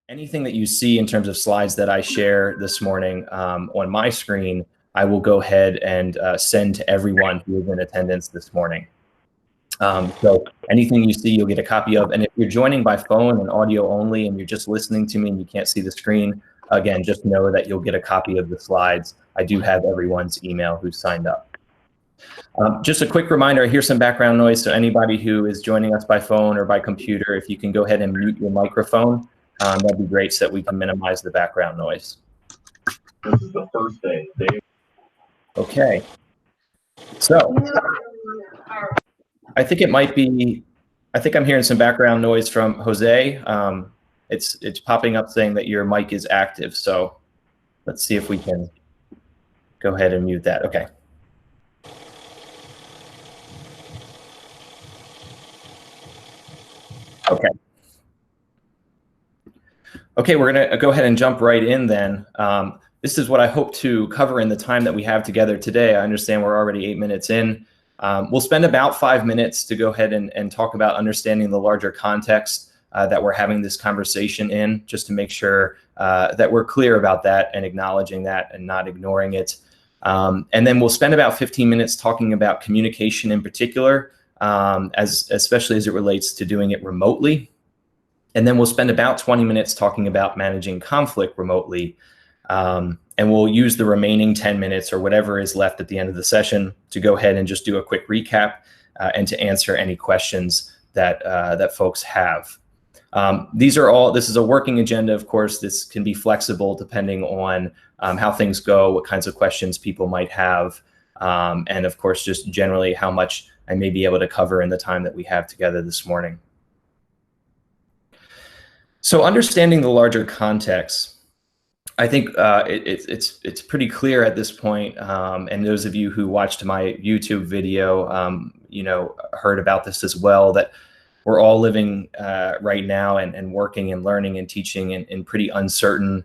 anything that you see in terms of slides that I share this morning on my screen, I will go ahead and send to everyone who is in attendance this morning. So anything you see, you'll get a copy of. And if you're joining by phone and audio only, and you're just listening to me and you can't see the screen, again, just know that you'll get a copy of the slides. I do have everyone's email who's signed up. Just a quick reminder, I hear some background noise, so anybody who is joining us by phone or by computer, if you can go ahead and mute your microphone, that'd be great so that we can minimize the background noise. This is the first day. Okay. So I think it might be, I think I'm hearing some background noise from Jose. It's popping up saying that your mic is active. So let's see if we can go ahead and mute that. Okay. Okay, we're going to go ahead and jump right in then. This is what I hope to cover in the time that we have together today. I understand we're already 8 minutes in. We'll spend about 5 minutes to go ahead and talk about understanding the larger context that we're having this conversation in, just to make sure that we're clear about that and acknowledging that and not ignoring it. And then we'll spend about 15 minutes talking about communication in particular, especially as it relates to doing it remotely. And then we'll spend about 20 minutes talking about managing conflict remotely. And we'll use the remaining 10 minutes or whatever is left at the end of the session to go ahead and just do a quick recap and to answer any questions that folks have. This is a working agenda, of course. This can be flexible depending on how things go, what kinds of questions people might have, and of course, just generally how much I may be able to cover in the time that we have together this morning. So understanding the larger context, I think it's pretty clear at this point, and those of you who watched my YouTube video, heard about this as well, that we're all living right now and working and learning and teaching in pretty uncertain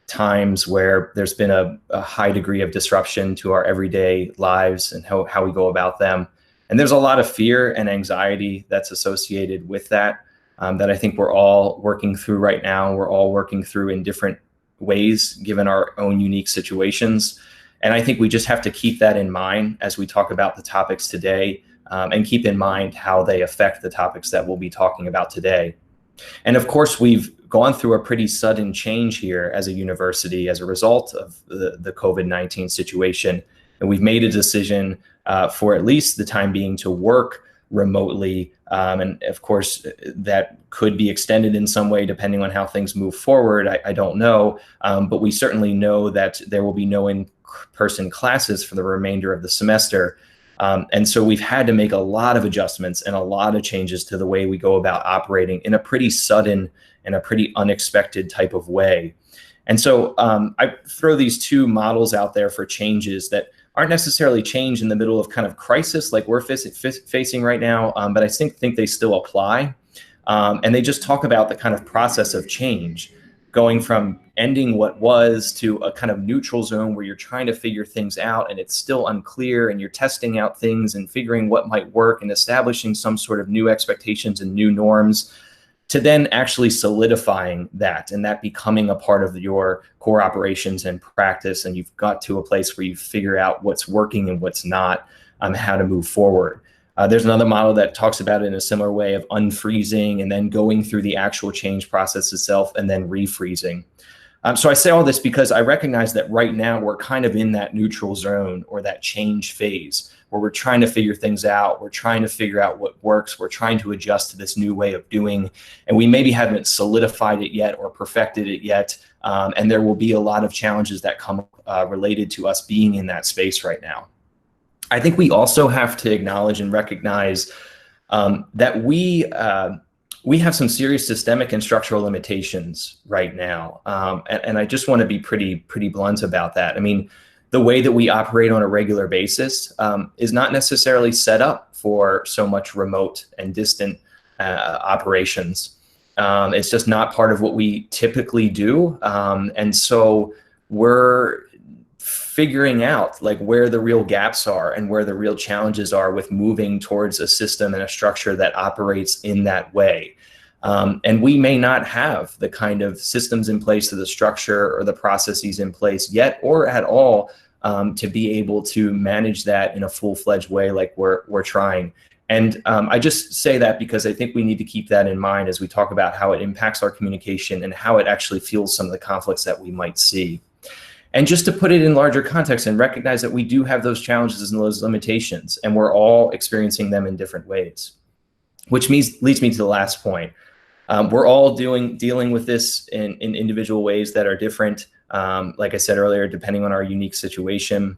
times where there's been a high degree of disruption to our everyday lives and how we go about them. And there's a lot of fear and anxiety that's associated with that. That I think we're all working through right now. We're all working through in different ways, given our own unique situations. And I think we just have to keep that in mind as we talk about the topics today, and keep in mind how they affect the topics that we'll be talking about today. And of course, we've gone through a pretty sudden change here as a university as a result of the COVID-19 situation. And we've made a decision for at least the time being to work remotely. And of course, that could be extended in some way depending on how things move forward. I don't know, but we certainly know that there will be no in-person classes for the remainder of the semester. And so we've had to make a lot of adjustments and a lot of changes to the way we go about operating in a pretty sudden and a pretty unexpected type of way. And so I throw these two models out there for changes that aren't necessarily change in the middle of kind of crisis like we're facing right now, but I think they still apply. And they just talk about the kind of process of change, going from ending what was to a kind of neutral zone where you're trying to figure things out and it's still unclear and you're testing out things and figuring what might work and establishing some sort of new expectations and new norms, to then actually solidifying that and that becoming a part of your core operations and practice. And you've got to a place where you figure out what's working and what's not, how to move forward. There's another model that talks about it in a similar way of unfreezing and then going through the actual change process itself and then refreezing. So I say all this because I recognize that right now we're kind of in that neutral zone or that change phase where we're trying to figure things out. We're trying to figure out what works. We're trying to adjust to this new way of doing, and we maybe haven't solidified it yet or perfected it yet. And there will be a lot of challenges that come related to us being in that space right now. I think we also have to acknowledge and recognize that we have some serious systemic and structural limitations right now. And I just want to be pretty blunt about that. I mean, the way that we operate on a regular basis is not necessarily set up for so much remote and distant operations. It's just not part of what we typically do. And so we're figuring out like where the real gaps are and where the real challenges are with moving towards a system and a structure that operates in that way. And we may not have the kind of systems in place or the structure or the processes in place yet or at all to be able to manage that in a full-fledged way like we're trying. And I just say that because I think we need to keep that in mind as we talk about how it impacts our communication and how it actually fuels some of the conflicts that we might see. And just to put it in larger context and recognize that we do have those challenges and those limitations, and we're all experiencing them in different ways, which leads me to the last point. We're all dealing with this in individual ways that are different. Like I said earlier, depending on our unique situation.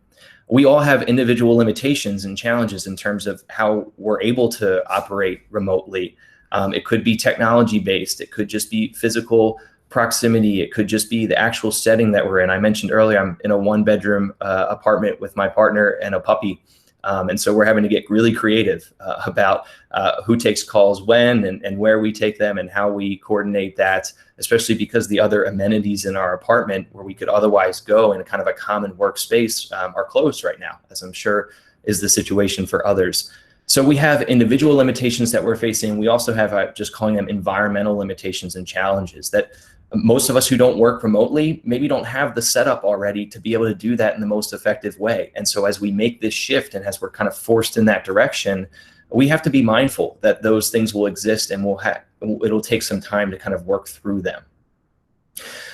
We all have individual limitations and challenges in terms of how we're able to operate remotely. It could be technology based. It could just be physical proximity. It could just be the actual setting that we're in. I mentioned earlier, I'm in a 1-bedroom apartment with my partner and a puppy. And so we're having to get really creative about who takes calls when and where we take them and how we coordinate that, especially because the other amenities in our apartment where we could otherwise go in a kind of a common workspace are closed right now, as I'm sure is the situation for others. So we have individual limitations that we're facing. We also have, just calling them environmental limitations and challenges that most of us who don't work remotely maybe don't have the setup already to be able to do that in the most effective way. And so as we make this shift and as we're kind of forced in that direction, we have to be mindful that those things will exist and it'll take some time to kind of work through them.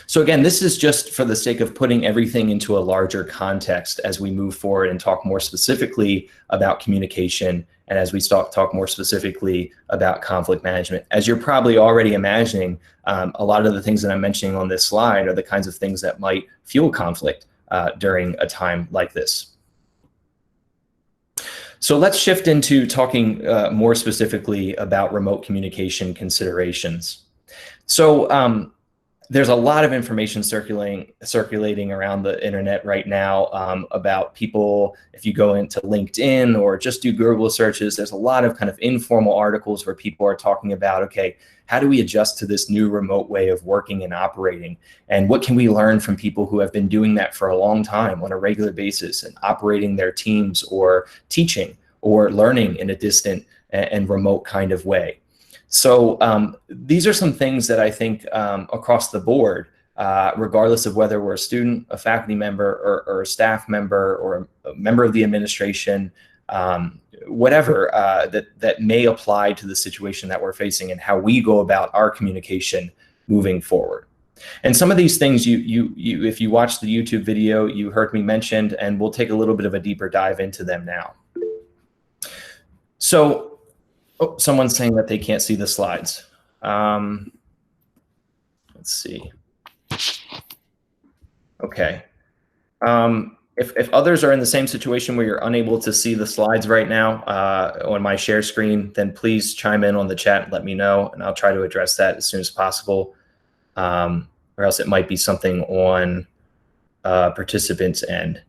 So again, this is just for the sake of putting everything into a larger context as we move forward and talk more specifically about communication and as we talk more specifically about conflict management. As you're probably already imagining, a lot of the things that I'm mentioning on this slide are the kinds of things that might fuel conflict during a time like this. So let's shift into talking more specifically about remote communication considerations. So there's a lot of information circulating around the internet right now about people. If you go into LinkedIn or just do Google searches, there's a lot of kind of informal articles where people are talking about, okay, how do we adjust to this new remote way of working and operating? And what can we learn from people who have been doing that for a long time on a regular basis and operating their teams or teaching or learning in a distant and remote kind of way? So these are some things that I think across the board, regardless of whether we're a student, a faculty member, or a staff member, or a member of the administration, whatever that may apply to the situation that we're facing and how we go about our communication moving forward. And some of these things, if you watch the YouTube video, you heard me mentioned, and we'll take a little bit of a deeper dive into them now. So, oh, someone's saying that they can't see the slides. Let's see. Okay. If others are in the same situation where you're unable to see the slides right now on my share screen, then please chime in on the chat and let me know, and I'll try to address that as soon as possible. Or else it might be something on participants' end.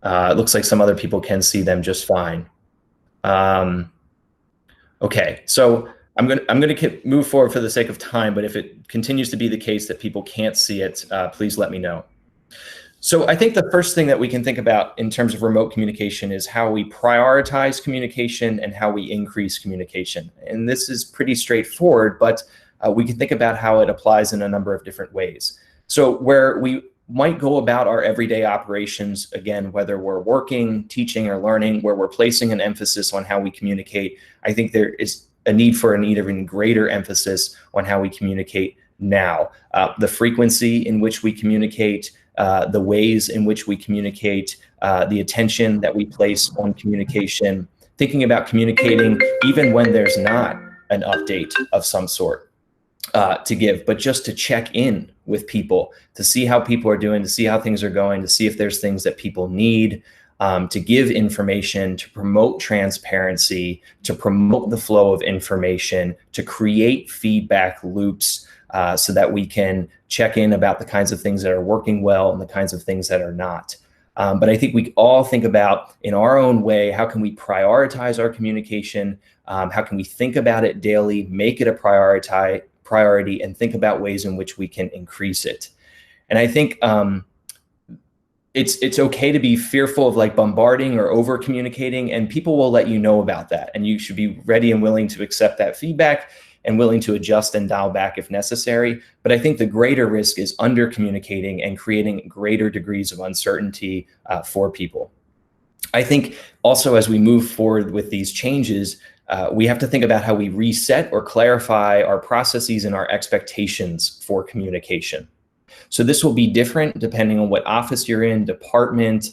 It looks like some other people can see them just fine. Okay, so I'm gonna move forward for the sake of time, but if it continues to be the case that people can't see it, please let me know. So I think the first thing that we can think about in terms of remote communication is how we prioritize communication and how we increase communication. And this is pretty straightforward, but we can think about how it applies in a number of different ways. So where we might go about our everyday operations, again, whether we're working, teaching, or learning, where we're placing an emphasis on how we communicate, I think there is a need for an even greater emphasis on how we communicate now. The frequency in which we communicate, the ways in which we communicate, the attention that we place on communication, thinking about communicating even when there's not an update of some sort to give, but just to check in with people, to see how people are doing, to see how things are going, to see if there's things that people need, to give information, to promote transparency, to promote the flow of information, to create feedback loops so that we can check in about the kinds of things that are working well and the kinds of things that are not. But I think we all think about, in our own way, how can we prioritize our communication? How can we think about it daily, make it a priority, and think about ways in which we can increase it? And I think it's okay to be fearful of like bombarding or over communicating, and people will let you know about that. And you should be ready and willing to accept that feedback and willing to adjust and dial back if necessary. But I think the greater risk is under communicating and creating greater degrees of uncertainty for people. I think also as we move forward with these changes, we have to think about how we reset or clarify our processes and our expectations for communication. So this will be different depending on what office you're in, department,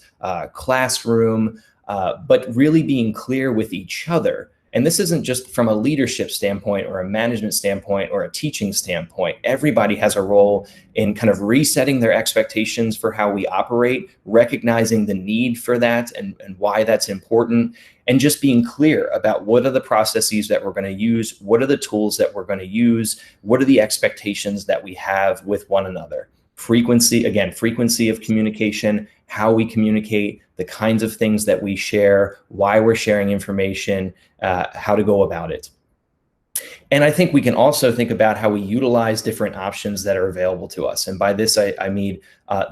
classroom, but really being clear with each other. And this isn't just from a leadership standpoint or a management standpoint or a teaching standpoint. Everybody has a role in kind of resetting their expectations for how we operate, recognizing the need for that and why that's important, and just being clear about what are the processes that we're going to use, what are the tools that we're going to use, what are the expectations that we have with one another. Frequency of communication, how we communicate, the kinds of things that we share, why we're sharing information, how to go about it. And I think we can also think about how we utilize different options that are available to us. And by this, I mean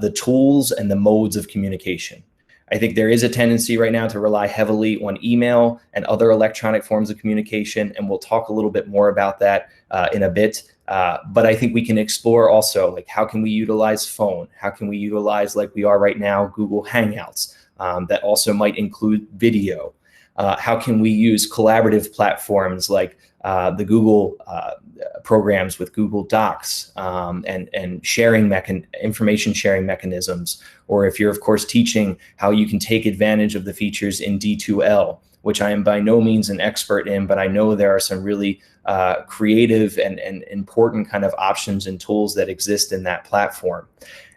the tools and the modes of communication. I think there is a tendency right now to rely heavily on email and other electronic forms of communication, and we'll talk a little bit more about that in a bit. But I think we can explore also, like, how can we utilize phone? How can we utilize, like we are right now, Google Hangouts that also might include video? How can we use collaborative platforms like the Google programs with Google Docs and sharing information sharing mechanisms? Or if you're, of course, teaching, how you can take advantage of the features in D2L, which I am by no means an expert in, but I know there are some really creative and important kind of options and tools that exist in that platform.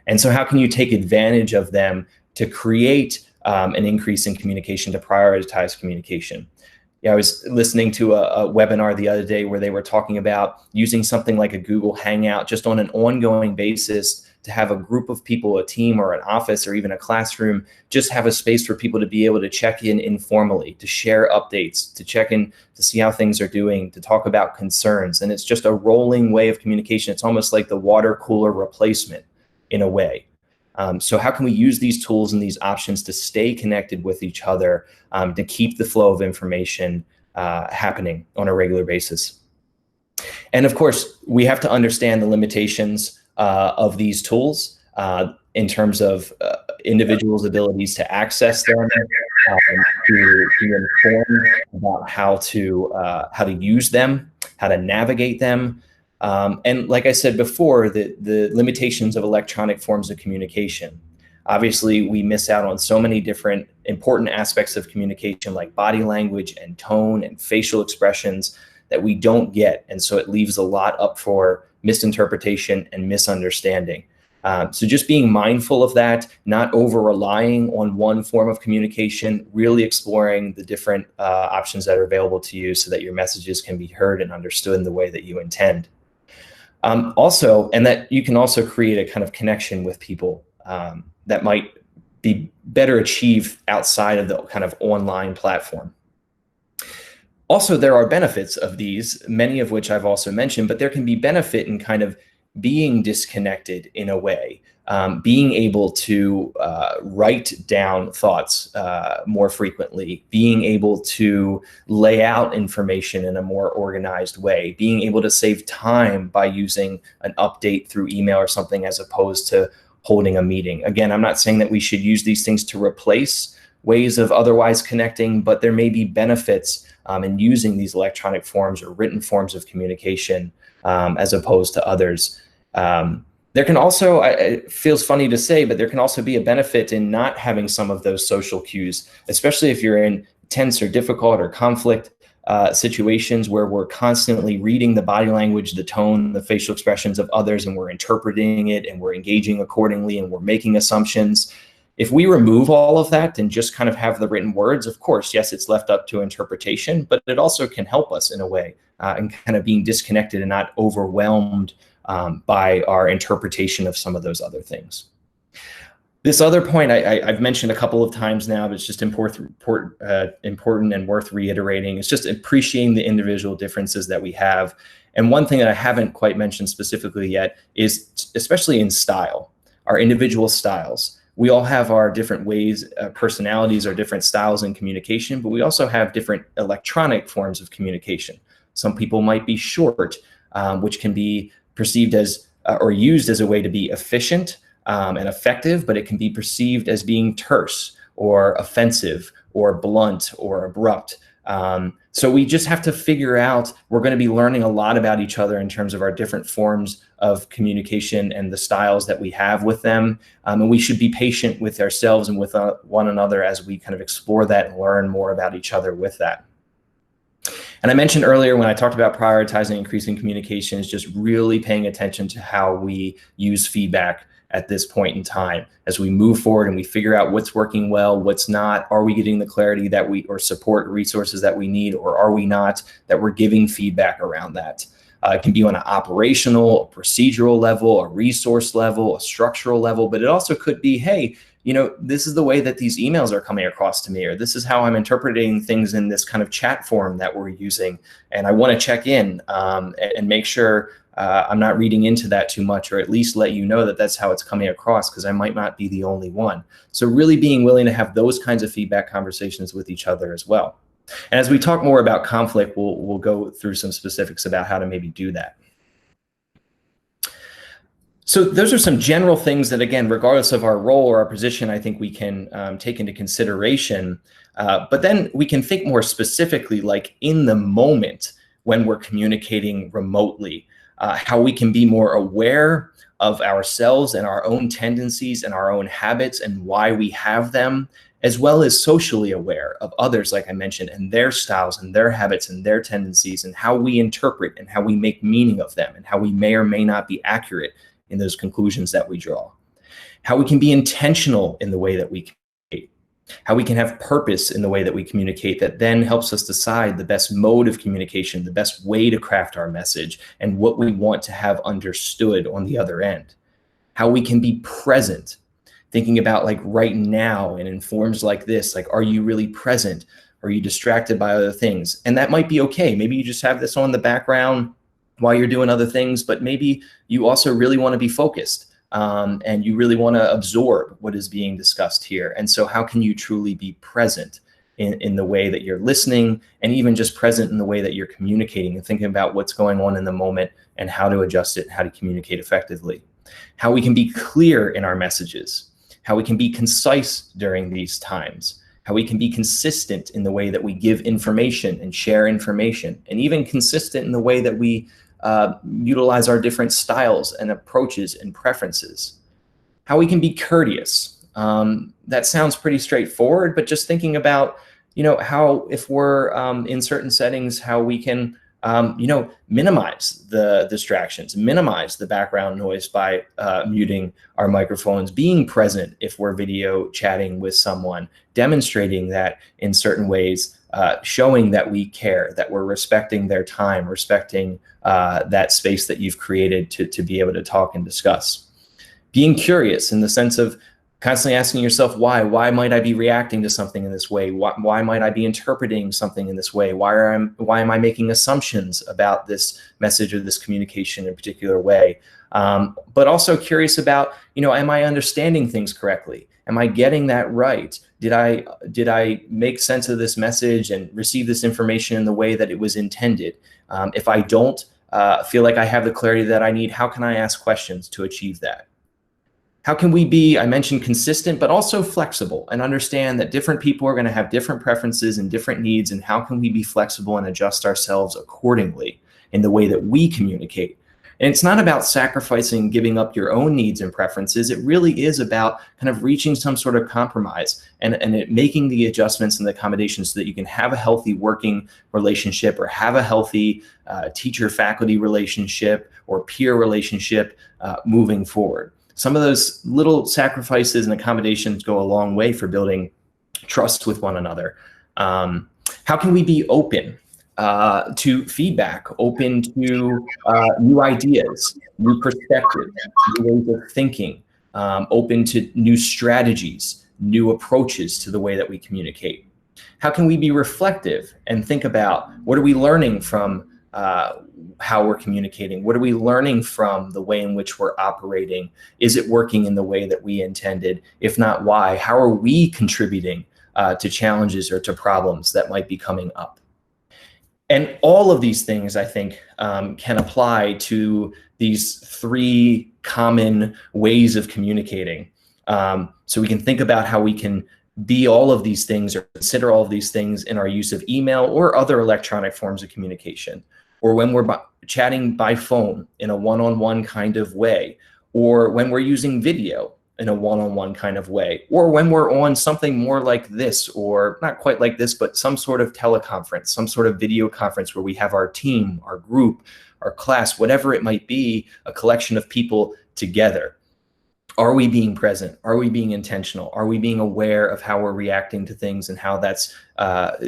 And so how can you take advantage of them to create an increase in communication, to prioritize communication? Yeah, I was listening to a webinar the other day where they were talking about using something like a Google Hangout just on an ongoing basis to have a group of people, a team or an office or even a classroom, just have a space for people to be able to check in informally, to share updates, to check in to see how things are doing, to talk about concerns. And it's just a rolling way of communication. It's almost like the water cooler replacement in a way. So how can we use these tools and these options to stay connected with each other, to keep the flow of information happening on a regular basis? And of course, we have to understand the limitations of these tools in terms of individuals' abilities to access them, to be informed about how to use them, how to navigate them. And like I said before, the limitations of electronic forms of communication. Obviously, we miss out on so many different important aspects of communication, like body language and tone and facial expressions, that we don't get. And so it leaves a lot up for misinterpretation and misunderstanding. So just being mindful of that, not over-relying on one form of communication, really exploring the different options that are available to you so that your messages can be heard and understood in the way that you intend. Also, and that you can also create a kind of connection with people that might be better achieved outside of the kind of online platform. Also, there are benefits of these, many of which I've also mentioned, but there can be benefit in kind of being disconnected in a way, being able to write down thoughts more frequently, being able to lay out information in a more organized way, being able to save time by using an update through email or something as opposed to holding a meeting. Again, I'm not saying that we should use these things to replace ways of otherwise connecting, but there may be benefits in using these electronic forms or written forms of communication as opposed to others. There can also, it feels funny to say, but there can also be a benefit in not having some of those social cues, especially if you're in tense or difficult or conflict situations where we're constantly reading the body language, the tone, the facial expressions of others, and we're interpreting it and we're engaging accordingly and we're making assumptions. If we remove all of that and just kind of have the written words, of course, yes, it's left up to interpretation, but it also can help us in a way in kind of being disconnected and not overwhelmed by our interpretation of some of those other things. This other point I've mentioned a couple of times now, but it's just important and worth reiterating. It's just appreciating the individual differences that we have. And one thing that I haven't quite mentioned specifically yet is especially in style, our individual styles. We all have our different ways, personalities, our different styles in communication, but we also have different electronic forms of communication. Some people might be short, which can be perceived as or used as a way to be efficient and effective, but it can be perceived as being terse or offensive or blunt or abrupt. So we just have to figure out, we're going to be learning a lot about each other in terms of our different forms of communication and the styles that we have with them. And we should be patient with ourselves and with one another as we kind of explore that and learn more about each other with that. And I mentioned earlier when I talked about prioritizing increasing communications, just really paying attention to how we use feedback at this point in time as we move forward and we figure out what's working well, what's not. Are we getting the clarity that or support resources that we need, or are we not, that we're giving feedback around that? It can be on an operational, a procedural level, a resource level, a structural level, but it also could be, hey, this is the way that these emails are coming across to me, or this is how I'm interpreting things in this kind of chat form that we're using. And I want to check in and make sure I'm not reading into that too much, or at least let you know that that's how it's coming across, because I might not be the only one. So really being willing to have those kinds of feedback conversations with each other as well. And as we talk more about conflict, we'll go through some specifics about how to maybe do that. So those are some general things that, again, regardless of our role or our position, I think we can take into consideration. But then we can think more specifically, like in the moment when we're communicating remotely, how we can be more aware of ourselves and our own tendencies and our own habits and why we have them, as well as socially aware of others, like I mentioned, and their styles and their habits and their tendencies, and how we interpret and how we make meaning of them, and how we may or may not be accurate in those conclusions that we draw. How we can be intentional in the way that we communicate. How we can have purpose in the way that we communicate that then helps us decide the best mode of communication, the best way to craft our message, and what we want to have understood on the other end. How we can be present, thinking about like right now and in forms like this, like, are you really present? Are you distracted by other things? And that might be okay. Maybe you just have this on the background while you're doing other things, but maybe you also really want to be focused and you really want to absorb what is being discussed here. And so how can you truly be present in the way that you're listening, and even just present in the way that you're communicating and thinking about what's going on in the moment and how to adjust it and how to communicate effectively? How we can be clear in our messages, how we can be concise during these times, how we can be consistent in the way that we give information and share information, and even consistent in the way that we utilize our different styles and approaches and preferences. How we can be courteous. That sounds pretty straightforward, but just thinking about, how if we're in certain settings, how we can, minimize the distractions, minimize the background noise by muting our microphones, being present if we're video chatting with someone, demonstrating that in certain ways, showing that we care, that we're respecting their time, respecting that space that you've created to be able to talk and discuss. Being curious in the sense of constantly asking yourself, why might I be reacting to something in this way? Why might I be interpreting something in this way? Why am I making assumptions about this message or this communication in a particular way? But also curious about, am I understanding things correctly? Am I getting that right? Did I make sense of this message and receive this information in the way that it was intended? If I don't feel like I have the clarity that I need, how can I ask questions to achieve that? How can we be, I mentioned consistent, but also flexible, and understand that different people are going to have different preferences and different needs, and how can we be flexible and adjust ourselves accordingly in the way that we communicate? And it's not about sacrificing, giving up your own needs and preferences. It really is about kind of reaching some sort of compromise and making the adjustments and the accommodations so that you can have a healthy working relationship, or have a healthy teacher-faculty relationship or peer relationship moving forward. Some of those little sacrifices and accommodations go a long way for building trust with one another. How can we be open to feedback, open to new ideas, new perspectives, new ways of thinking, open to new strategies, new approaches to the way that we communicate? How can we be reflective and think about, what are we learning from how we're communicating? What are we learning from the way in which we're operating? Is it working in the way that we intended? If not, why? How are we contributing to challenges or to problems that might be coming up? And all of these things, I think, can apply to these three common ways of communicating. So we can think about how we can be all of these things or consider all of these things in our use of email or other electronic forms of communication, or when we're chatting by phone in a one-on-one kind of way, or when we're using video in a one-on-one kind of way, or when we're on something more like this, or not quite like this, but some sort of teleconference, some sort of video conference where we have our team, our group, our class, whatever it might be, a collection of people together. Are we being present? Are we being intentional? Are we being aware of how we're reacting to things and how that's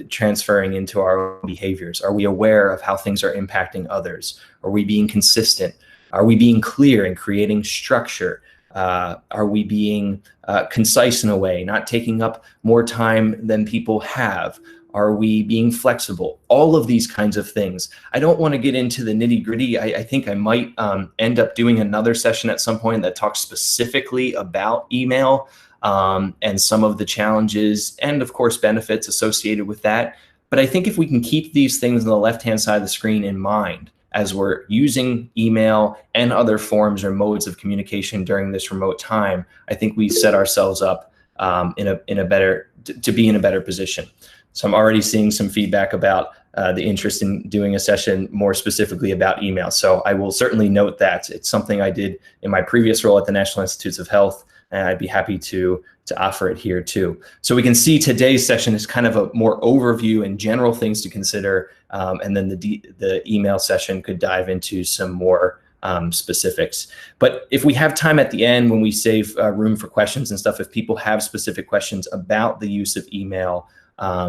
transferring into our own behaviors? Are we aware of how things are impacting others? Are we being consistent? Are we being clear and creating structure? Are we being concise in a way, not taking up more time than people have? Are we being flexible? All of these kinds of things. I don't want to get into the nitty gritty. I think I might end up doing another session at some point that talks specifically about email and some of the challenges and of course benefits associated with that. But I think if we can keep these things on the left-hand side of the screen in mind as we're using email and other forms or modes of communication during this remote time, I think we set ourselves up to be in a better position. So I'm already seeing some feedback about the interest in doing a session more specifically about email. So I will certainly note that. It's something I did in my previous role at the National Institutes of Health, and I'd be happy to offer it here too. So we can see today's session is kind of a more overview and general things to consider, and then the email session could dive into some more specifics. But if we have time at the end, when we save room for questions and stuff, if people have specific questions about the use of email,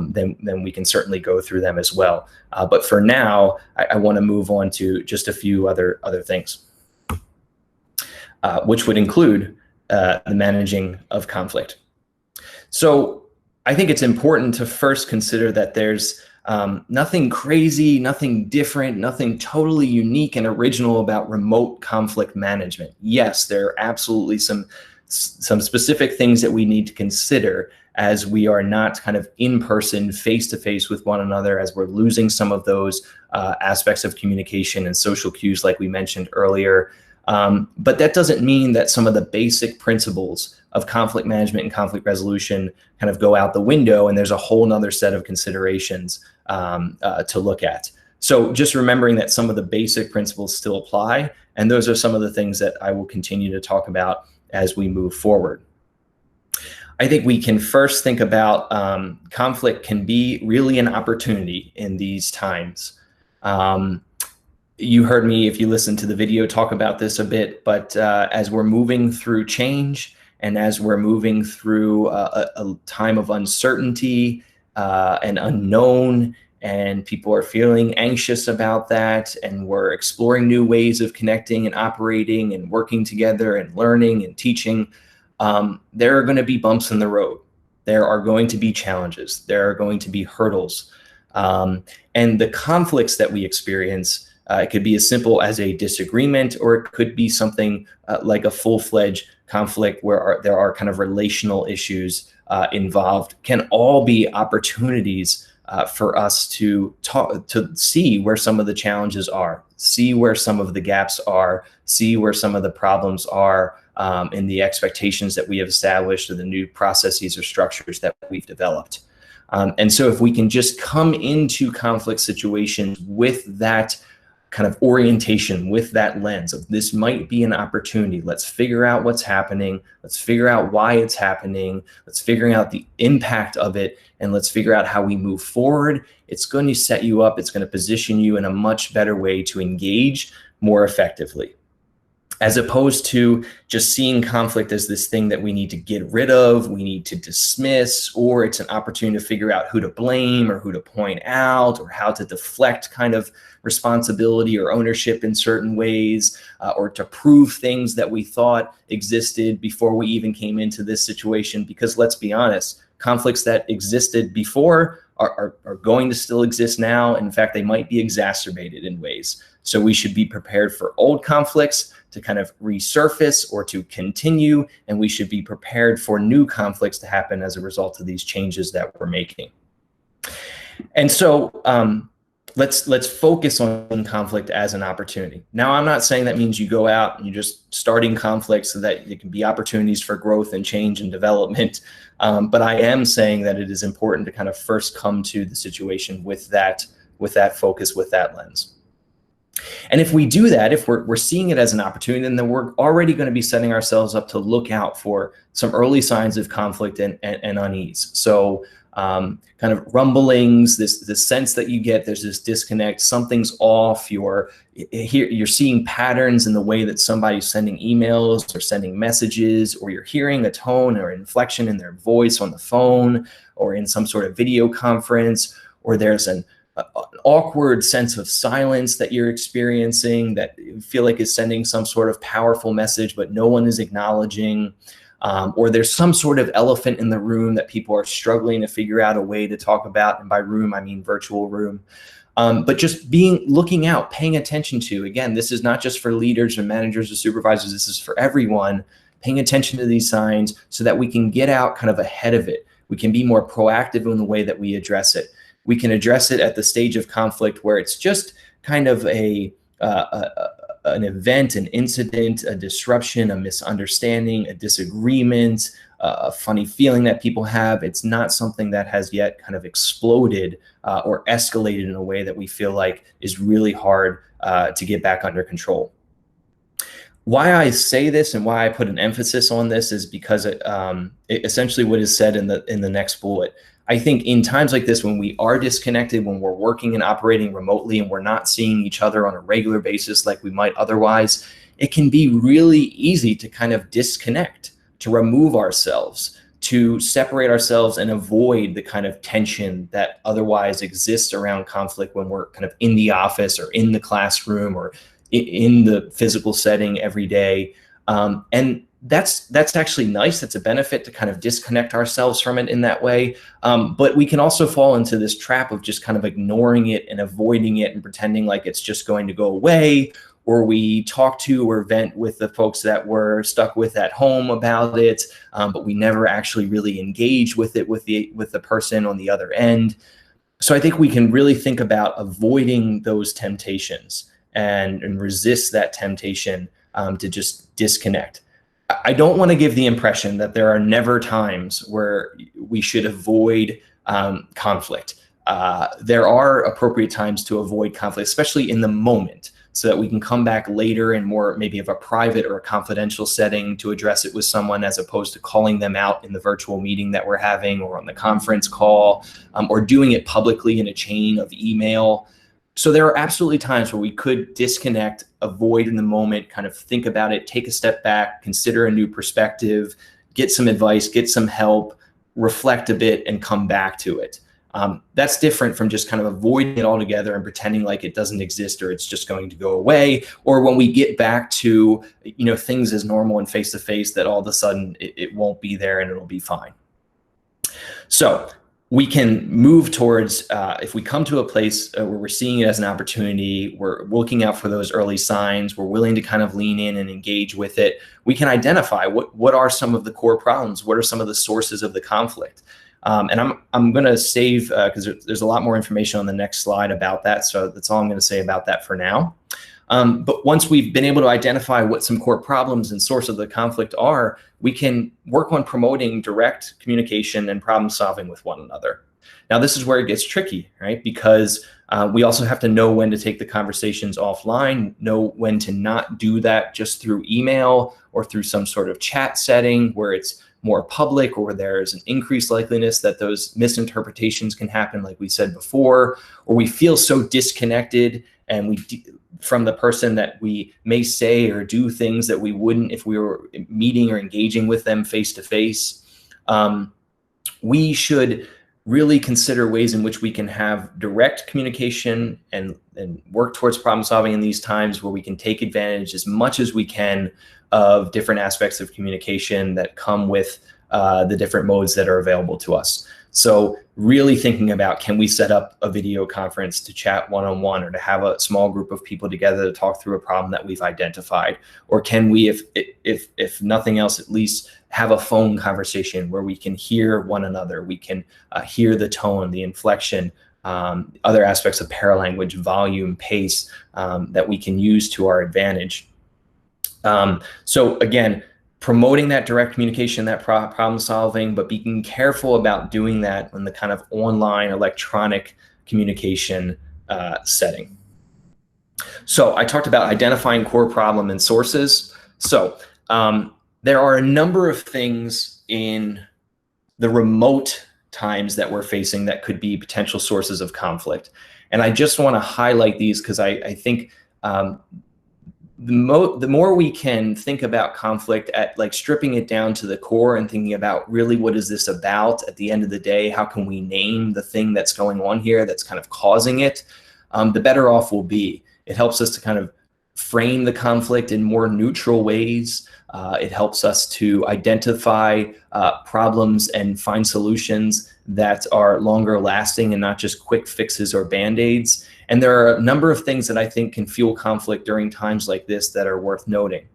then we can certainly go through them as well. But for now, I want to move on to just a few other things, which would include the managing of conflict. So I think it's important to first consider that there's nothing crazy, nothing different, nothing totally unique and original about remote conflict management. Yes, there are absolutely some specific things that we need to consider as we are not kind of in person, face to face with one another, as we're losing some of those aspects of communication and social cues like we mentioned earlier. But that doesn't mean that some of the basic principles of conflict management and conflict resolution kind of go out the window and there's a whole nother set of considerations to look at. So just remembering that some of the basic principles still apply, and those are some of the things that I will continue to talk about as we move forward. I think we can first think about conflict can be really an opportunity in these times. You heard me, if you listened to the video, talk about this a bit, but as we're moving through change and as we're moving through a time of uncertainty and unknown, and people are feeling anxious about that, and we're exploring new ways of connecting and operating and working together and learning and teaching, there are going to be bumps in the road. There are going to be challenges. There are going to be hurdles. And the conflicts that we experience, it could be as simple as a disagreement, or it could be something like a full-fledged conflict where there are kind of relational issues involved, can all be opportunities for us to see where some of the challenges are, see where some of the gaps are, see where some of the problems are in the expectations that we have established or the new processes or structures that we've developed. And so if we can just come into conflict situations with that kind of orientation, with that lens of this might be an opportunity, let's figure out what's happening, let's figure out why it's happening, let's figure out the impact of it, and let's figure out how we move forward, it's going to set you up, it's going to position you in a much better way to engage more effectively. As opposed to just seeing conflict as this thing that we need to get rid of, we need to dismiss, or it's an opportunity to figure out who to blame or who to point out or how to deflect kind of responsibility or ownership in certain ways, or to prove things that we thought existed before we even came into this situation. Because let's be honest, conflicts that existed before are going to still exist now. In fact, they might be exacerbated in ways. So we should be prepared for old conflicts to kind of resurface or to continue, and we should be prepared for new conflicts to happen as a result of these changes that we're making. And so let's focus on conflict as an opportunity. Now, I'm not saying that means you go out and you're just starting conflicts so that it can be opportunities for growth and change and development. But I am saying that it is important to kind of first come to the situation with that focus, with that lens. And if we do that, if we're seeing it as an opportunity, then we're already going to be setting ourselves up to look out for some early signs of conflict and unease. So kind of rumblings, this sense that you get, there's this disconnect, something's off, you're seeing patterns in the way that somebody's sending emails or sending messages, or you're hearing a tone or inflection in their voice on the phone or in some sort of video conference, or there's an awkward sense of silence that you're experiencing that you feel like is sending some sort of powerful message, but no one is acknowledging. Or there's some sort of elephant in the room that people are struggling to figure out a way to talk about. And by room, I mean virtual room. But just looking out, paying attention to, again, this is not just for leaders or managers or supervisors, this is for everyone, paying attention to these signs so that we can get out kind of ahead of it. We can be more proactive in the way that we address it. We can address it at the stage of conflict where it's just kind of an event, an incident, a disruption, a misunderstanding, a disagreement, a funny feeling that people have. It's not something that has yet kind of exploded or escalated in a way that we feel like is really hard to get back under control. Why I say this and why I put an emphasis on this is because it essentially what is said in the next bullet. I think in times like this, when we are disconnected, when we're working and operating remotely and we're not seeing each other on a regular basis like we might otherwise, it can be really easy to kind of disconnect, to remove ourselves, to separate ourselves and avoid the kind of tension that otherwise exists around conflict when we're kind of in the office or in the classroom or in the physical setting every day. And that's actually nice. That's a benefit to kind of disconnect ourselves from it in that way. But we can also fall into this trap of just kind of ignoring it and avoiding it and pretending like it's just going to go away, or we talk to or vent with the folks that we're stuck with at home about it, but we never actually really engage with it with the person on the other end. So I think we can really think about avoiding those temptations and resist that temptation to just disconnect. I don't want to give the impression that there are never times where we should avoid conflict. There are appropriate times to avoid conflict, especially in the moment, so that we can come back later in more maybe of a private or a confidential setting to address it with someone, as opposed to calling them out in the virtual meeting that we're having or on the conference call, or doing it publicly in a chain of email. So there are absolutely times where we could disconnect, avoid in the moment, kind of think about it, take a step back, consider a new perspective, get some advice, get some help, reflect a bit, and come back to it. That's different from just kind of avoiding it altogether and pretending like it doesn't exist or it's just going to go away. Or when we get back to, things as normal and face-to-face, that all of a sudden it won't be there and it'll be fine. So we can move towards, if we come to a place where we're seeing it as an opportunity, we're looking out for those early signs, we're willing to kind of lean in and engage with it, we can identify what are some of the core problems, what are some of the sources of the conflict. And I'm going to save, because there's a lot more information on the next slide about that, so that's all I'm going to say about that for now. But once we've been able to identify what some core problems and source of the conflict are, we can work on promoting direct communication and problem solving with one another. Now, this is where it gets tricky, right? Because we also have to know when to take the conversations offline, know when to not do that just through email or through some sort of chat setting where it's more public, or there's an increased likeliness that those misinterpretations can happen, like we said before, or we feel so disconnected and from the person that we may say or do things that we wouldn't if we were meeting or engaging with them face to face. We should really consider ways in which we can have direct communication and work towards problem solving in these times, where we can take advantage as much as we can of different aspects of communication that come with the different modes that are available to us. So really thinking about, can we set up a video conference to chat one-on-one, or to have a small group of people together to talk through a problem that we've identified? Or can we, if nothing else, at least have a phone conversation where we can hear one another, we can hear the tone, the inflection, other aspects of paralanguage, volume, pace, that we can use to our advantage. So again, promoting that direct communication, that problem solving, but being careful about doing that in the kind of online electronic communication setting. So I talked about identifying core problem and sources. So there are a number of things in the remote times that we're facing that could be potential sources of conflict. And I just want to highlight these because I think the more we can think about conflict at like stripping it down to the core and thinking about really what is this about at the end of the day, how can we name the thing that's going on here that's kind of causing it, the better off we'll be. It helps us to kind of frame the conflict in more neutral ways. It helps us to identify problems and find solutions that are longer lasting and not just quick fixes or band-aids. And there are a number of things that I think can fuel conflict during times like this that are worth noting.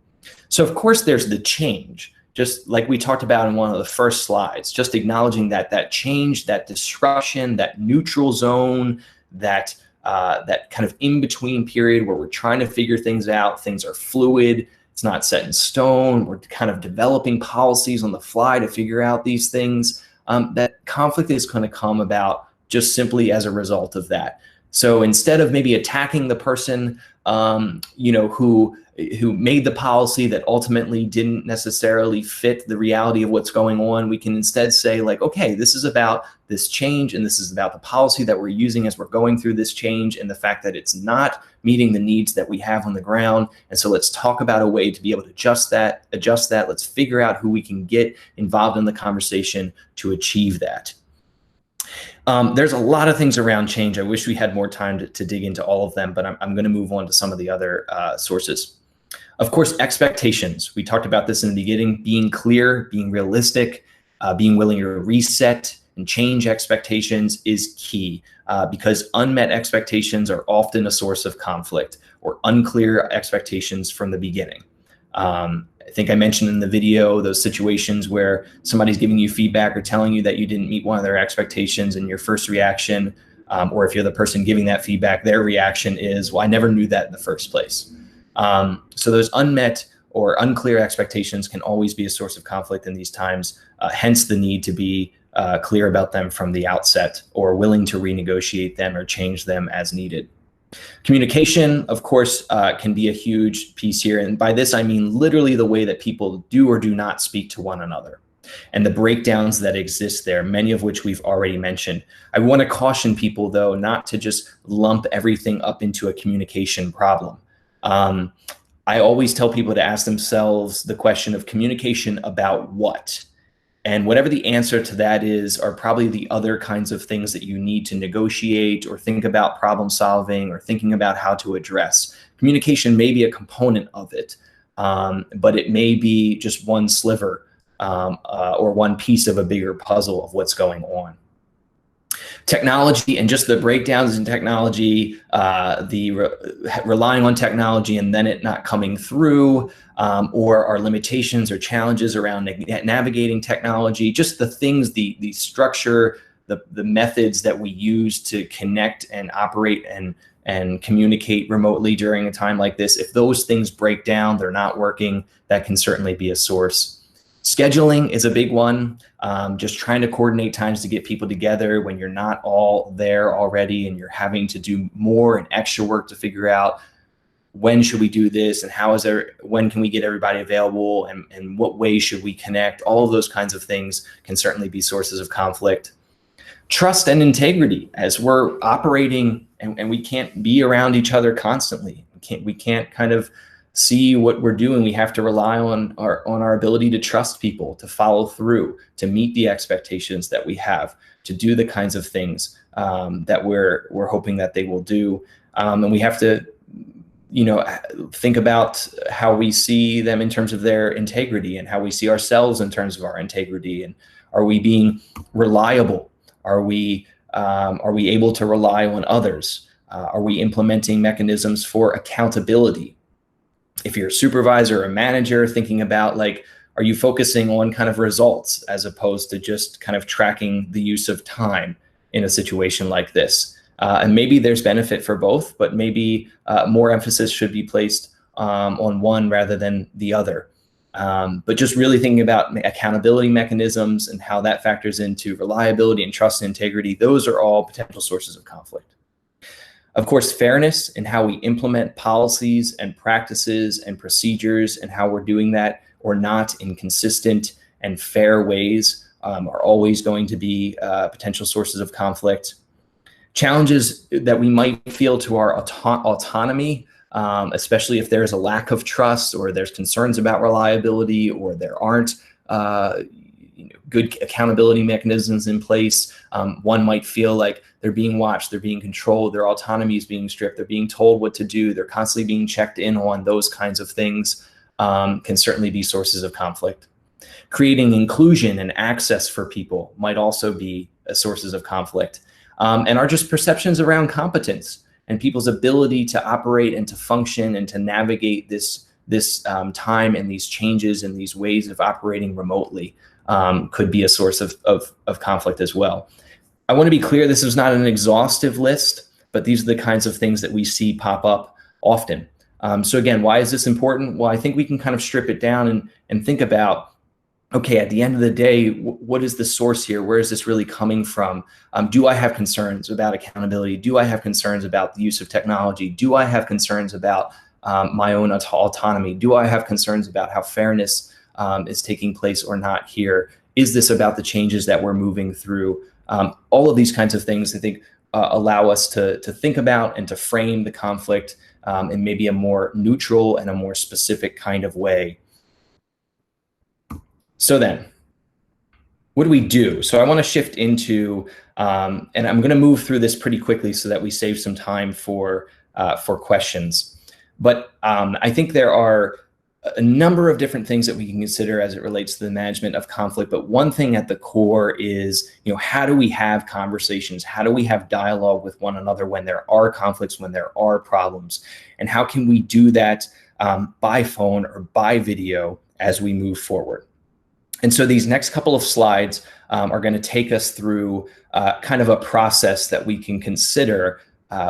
So of course there's the change, just like we talked about in one of the first slides, just acknowledging that change, that disruption, that neutral zone, that kind of in-between period where we're trying to figure things out, things are fluid, it's not set in stone, we're kind of developing policies on the fly to figure out these things. That conflict is going to come about just simply as a result of that. So instead of maybe attacking the person, who made the policy that ultimately didn't necessarily fit the reality of what's going on, we can instead say like, okay, this is about this change and this is about the policy that we're using as we're going through this change and the fact that it's not meeting the needs that we have on the ground. And so let's talk about a way to be able to adjust that. Let's figure out who we can get involved in the conversation to achieve that. There's a lot of things around change. I wish we had more time to dig into all of them, but I'm going to move on to some of the other sources. Of course, expectations. We talked about this in the beginning, being clear, being realistic, being willing to reset and change expectations is key because unmet expectations are often a source of conflict or unclear expectations from the beginning. I think I mentioned in the video those situations where somebody's giving you feedback or telling you that you didn't meet one of their expectations and your first reaction, or if you're the person giving that feedback, their reaction is, well, I never knew that in the first place. So those unmet or unclear expectations can always be a source of conflict in these times, hence the need to be clear about them from the outset or willing to renegotiate them or change them as needed. Communication, of course, can be a huge piece here. And by this, I mean literally the way that people do or do not speak to one another and the breakdowns that exist there, many of which we've already mentioned. I want to caution people, though, not to just lump everything up into a communication problem. I always tell people to ask themselves the question of communication about what? And whatever the answer to that is are probably the other kinds of things that you need to negotiate or think about problem solving or thinking about how to address. Communication may be a component of it, but it may be just one sliver or one piece of a bigger puzzle of what's going on. Technology and just the breakdowns in technology, relying on technology and then it not coming through, or our limitations or challenges around navigating technology, just the things, the structure, the methods that we use to connect and operate and communicate remotely during a time like this. If those things break down, they're not working, that can certainly be a source. Scheduling is a big one. Just trying to coordinate times to get people together when you're not all there already and you're having to do more and extra work to figure out when should we do this and when can we get everybody available and what way should we connect. All of those kinds of things can certainly be sources of conflict. Trust and integrity as we're operating and we can't be around each other constantly. We can't kind of see what we're doing. We have to rely on our ability to trust people, to follow through, to meet the expectations that we have, to do the kinds of things that we're hoping that they will do. And we have to, think about how we see them in terms of their integrity and how we see ourselves in terms of our integrity. And are we being reliable? Are we able to rely on others? Are we implementing mechanisms for accountability? If you're a supervisor or a manager, thinking about are you focusing on kind of results as opposed to just kind of tracking the use of time in a situation like this? And maybe there's benefit for both, but maybe more emphasis should be placed on one rather than the other. But just really thinking about accountability mechanisms and how that factors into reliability and trust and integrity, those are all potential sources of conflict. Of course, fairness in how we implement policies and practices and procedures and how we're doing that or not in consistent and fair ways are always going to be potential sources of conflict. Challenges that we might feel to our autonomy, especially if there's a lack of trust or there's concerns about reliability or there aren't good accountability mechanisms in place. One might feel like they're being watched, they're being controlled, their autonomy is being stripped, they're being told what to do, they're constantly being checked in on. Those kinds of things can certainly be sources of conflict. Creating inclusion and access for people might also be sources of conflict. And are just perceptions around competence and people's ability to operate and to function and to navigate this time and these changes and these ways of operating remotely could be a source of conflict as well. I want to be clear, this is not an exhaustive list, but these are the kinds of things that we see pop up often. So again, why is this important? Well, I think we can kind of strip it down and think about, okay, at the end of the day, what is the source here? Where is this really coming from? Do I have concerns about accountability? Do I have concerns about the use of technology? Do I have concerns about my own autonomy? Do I have concerns about how fairness is taking place or not here? Is this about the changes that we're moving through? All of these kinds of things, I think, allow us to think about and to frame the conflict in maybe a more neutral and a more specific kind of way. So then, what do we do? So I want to shift into, and I'm going to move through this pretty quickly so that we save some time for questions. But I think there are a number of different things that we can consider as it relates to the management of conflict. But one thing at the core is, how do we have conversations? How do we have dialogue with one another when there are conflicts, when there are problems? And how can we do that by phone or by video as we move forward? And so these next couple of slides are going to take us through kind of a process that we can consider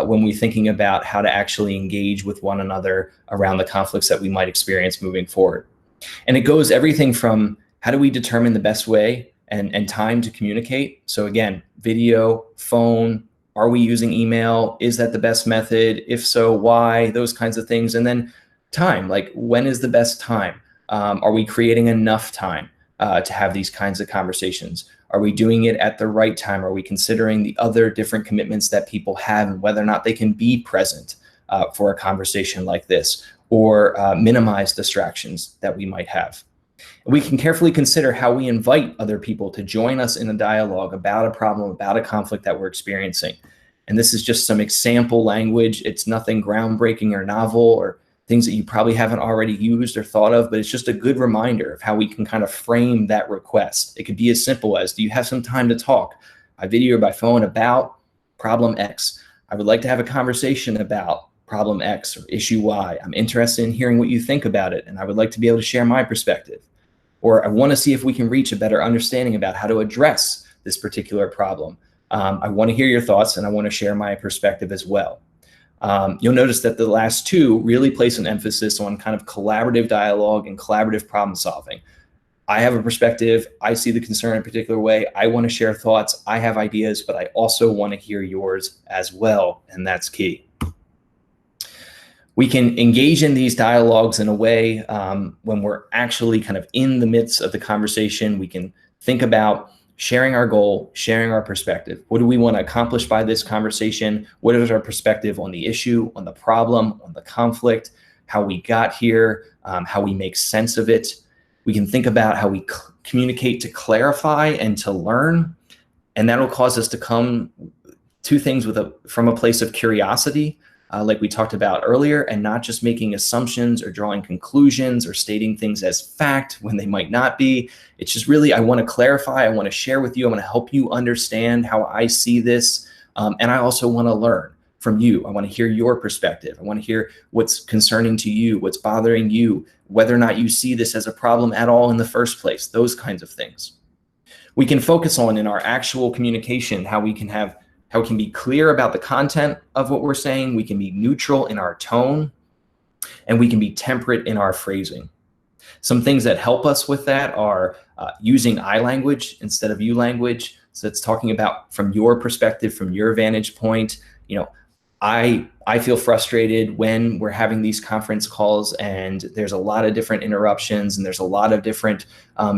when we're thinking about how to actually engage with one another around the conflicts that we might experience moving forward. And it goes everything from how do we determine the best way and time to communicate? So again, video, phone, are we using email? Is that the best method? If so, why? Those kinds of things. And then time, like when is the best time? Are we creating enough time to have these kinds of conversations? Are we doing it at the right time? Are we considering the other different commitments that people have and whether or not they can be present for a conversation like this, or minimize distractions that we might have? And we can carefully consider how we invite other people to join us in a dialogue about a problem, about a conflict that we're experiencing. And this is just some example language. It's nothing groundbreaking or novel or things that you probably haven't already used or thought of, but it's just a good reminder of how we can kind of frame that request. It could be as simple as, do you have some time to talk by video or by phone about problem X? I would like to have a conversation about problem X or issue Y. I'm interested in hearing what you think about it, and I would like to be able to share my perspective. Or I want to see if we can reach a better understanding about how to address this particular problem. I want to hear your thoughts, and I want to share my perspective as well. You'll notice that the last two really place an emphasis on kind of collaborative dialogue and collaborative problem solving. I have a perspective. I see the concern in a particular way. I want to share thoughts. I have ideas, but I also want to hear yours as well, and that's key. We can engage in these dialogues in a way when we're actually kind of in the midst of the conversation. We can think about sharing our goal, sharing our perspective. What do we want to accomplish by this conversation? What is our perspective on the issue, on the problem, on the conflict, how we got here, how we make sense of it? We can think about how we communicate to clarify and to learn. And that'll cause us to come to things from a place of curiosity, like we talked about earlier, and not just making assumptions or drawing conclusions or stating things as fact when they might not be. It's just really, I want to clarify, I want to share with you, I want to help you understand how I see this. And I also want to learn from you. I want to hear your perspective. I want to hear what's concerning to you, what's bothering you, whether or not you see this as a problem at all in the first place, those kinds of things. We can focus on in our actual communication how we can have how we can be clear about the content of what we're saying, we can be neutral in our tone, and we can be temperate in our phrasing. Some things that help us with that are using I language instead of you language. So it's talking about from your perspective, from your vantage point. I feel frustrated when we're having these conference calls and there's a lot of different interruptions and there's a lot of different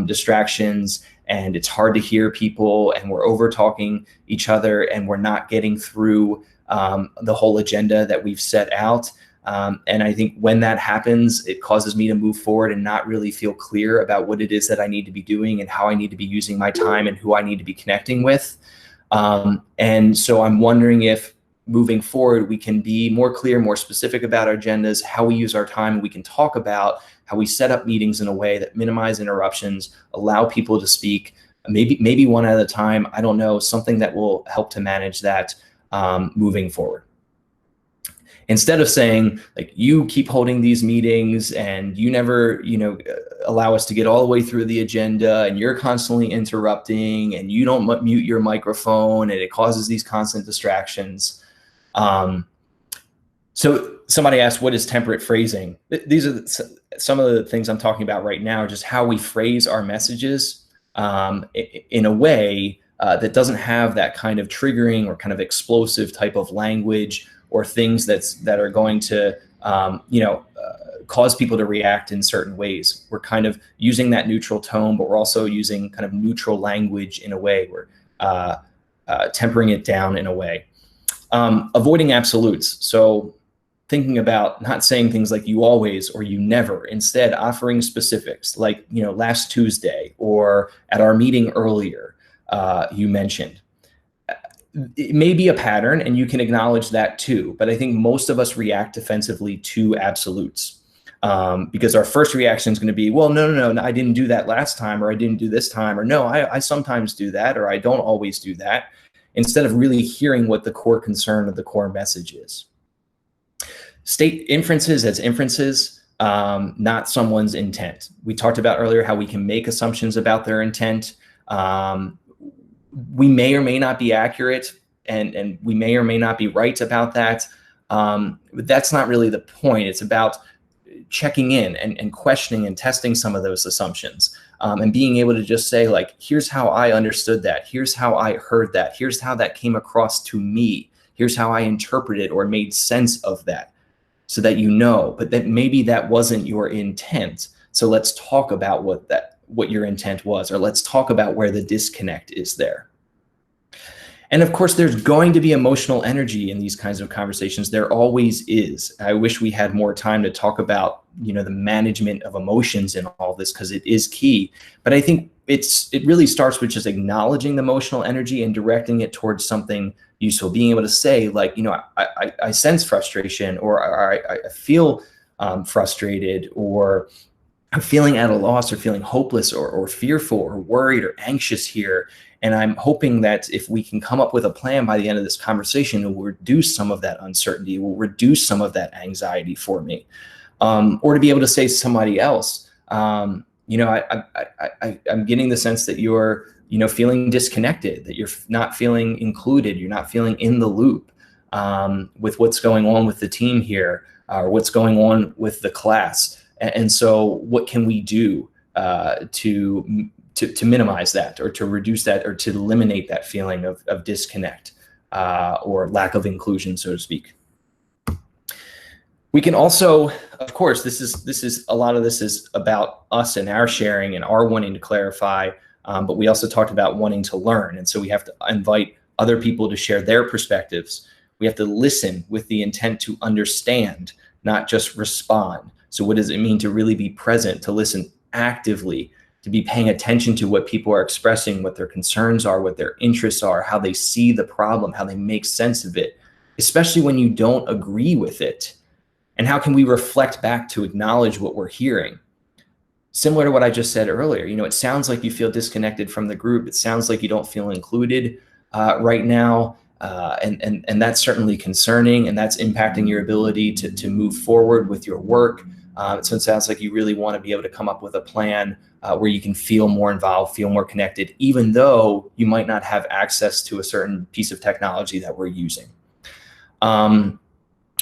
distractions, and it's hard to hear people, and we're over talking each other, and we're not getting through the whole agenda that we've set out. And I think when that happens, it causes me to move forward and not really feel clear about what it is that I need to be doing and how I need to be using my time and who I need to be connecting with. And so I'm wondering if moving forward, we can be more clear, more specific about our agendas, how we use our time. We can talk about how we set up meetings in a way that minimize interruptions, allow people to speak, maybe one at a time. I don't know, something that will help to manage that moving forward. Instead of saying, like, you keep holding these meetings and you never, allow us to get all the way through the agenda, and you're constantly interrupting and you don't mute your microphone and it causes these constant distractions. So somebody asked, what is temperate phrasing? These are some of the things I'm talking about right now, just how we phrase our messages in a way that doesn't have that kind of triggering or kind of explosive type of language, or things that are going to, cause people to react in certain ways. We're kind of using that neutral tone, but we're also using kind of neutral language in a way. We're tempering it down in a way. Avoiding absolutes. So thinking about not saying things like you always or you never, instead offering specifics like, last Tuesday or at our meeting earlier, you mentioned. It may be a pattern, and you can acknowledge that too, but I think most of us react defensively to absolutes because our first reaction is going to be, well, no, I didn't do that last time, or I didn't do this time, or no, I sometimes do that, or I don't always do that, instead of really hearing what the core concern of the core message is. State inferences as inferences, not someone's intent. We talked about earlier how we can make assumptions about their intent. We may or may not be accurate, and we may or may not be right about that. But that's not really the point. It's about checking in and questioning and testing some of those assumptions, and being able to just say, like, here's how I understood that. Here's how I heard that. Here's how that came across to me. Here's how I interpreted or made sense of that, so that but that maybe that wasn't your intent. So let's talk about what your intent was, or let's talk about where the disconnect is there. And of course, there's going to be emotional energy in these kinds of conversations. There always is. I wish we had more time to talk about, the management of emotions in all this, because it is key. But I think it really starts with just acknowledging the emotional energy and directing it towards something useful. Being able to say, like, I sense frustration, or I feel frustrated, or I'm feeling at a loss, or feeling hopeless, or fearful, or worried, or anxious here. And I'm hoping that if we can come up with a plan by the end of this conversation, it will reduce some of that uncertainty, it will reduce some of that anxiety for me. Or to be able to say to somebody else, I'm getting the sense that you're, feeling disconnected, that you're not feeling included, you're not feeling in the loop with what's going on with the team here, or what's going on with the class. And so what can we do to minimize that, or to reduce that, or to eliminate that feeling of disconnect or lack of inclusion, so to speak? We can also, of course, this is a lot of this is about us and our sharing and our wanting to clarify, but we also talked about wanting to learn. And so we have to invite other people to share their perspectives. We have to listen with the intent to understand, not just respond. So what does it mean to really be present, to listen actively, to be paying attention to what people are expressing, what their concerns are, what their interests are, how they see the problem, how they make sense of it, especially when you don't agree with it? And how can we reflect back to acknowledge what we're hearing? Similar to what I just said earlier, it sounds like you feel disconnected from the group. It sounds like you don't feel included right now. And that's certainly concerning, and that's impacting your ability to move forward with your work. So it sounds like you really want to be able to come up with a plan where you can feel more involved, feel more connected, even though you might not have access to a certain piece of technology that we're using.